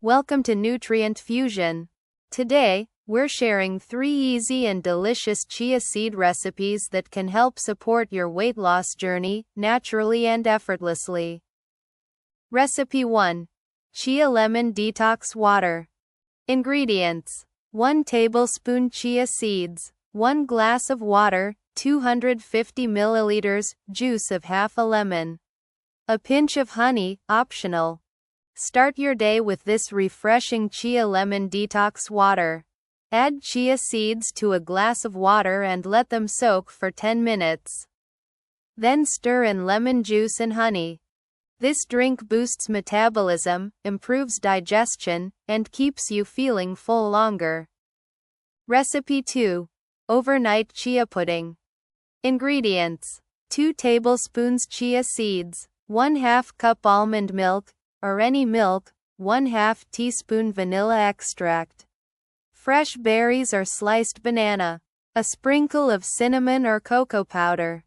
Welcome to Nutrient Fusion. Today, we're sharing 3 easy and delicious chia seed recipes that can help support your weight loss journey naturally and effortlessly. Recipe 1. Chia Lemon Detox Water. Ingredients: 1 tablespoon chia seeds, 1 glass of water, 250 milliliters, juice of half a lemon. A pinch of honey, optional. Start your day with this refreshing chia lemon detox water. Add chia seeds to a glass of water and let them soak for 10 minutes. Then stir in lemon juice and honey. This drink boosts metabolism, improves digestion, and keeps you feeling full longer. Recipe 2. Overnight chia pudding. Ingredients: 2 tablespoons chia seeds, 1/2 cup almond milk, or any milk, 1/2 teaspoon vanilla extract, fresh berries or sliced banana, a sprinkle of cinnamon or cocoa powder.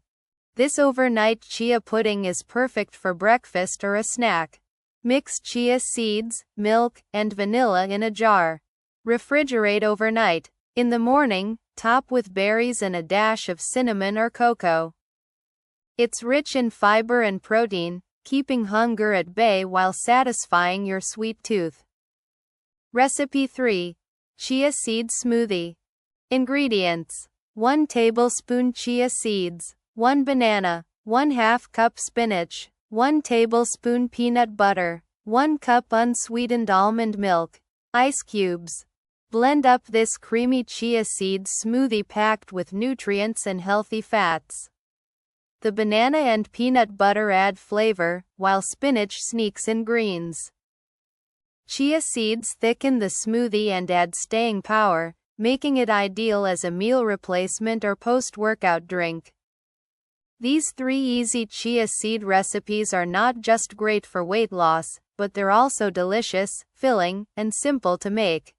This overnight chia pudding is perfect for breakfast or a snack. Mix chia seeds, milk, and vanilla in a jar. Refrigerate overnight. In the morning, top with berries and a dash of cinnamon or cocoa. It's rich in fiber and protein, keeping hunger at bay while satisfying your sweet tooth. Recipe 3. Chia Seed Smoothie. Ingredients: 1 tablespoon chia seeds, 1 banana, 1/2 cup spinach, 1 tablespoon peanut butter, 1 cup unsweetened almond milk, ice cubes. Blend up this creamy chia seed smoothie packed with nutrients and healthy fats. The banana and peanut butter add flavor, while spinach sneaks in greens. Chia seeds thicken the smoothie and add staying power, making it ideal as a meal replacement or post-workout drink. These 3 easy chia seed recipes are not just great for weight loss, but they're also delicious, filling, and simple to make.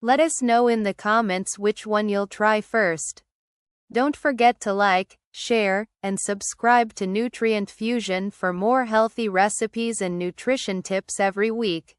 Let us know in the comments which one you'll try first. Don't forget to like, share, and subscribe to Nutrient Fusion for more healthy recipes and nutrition tips every week.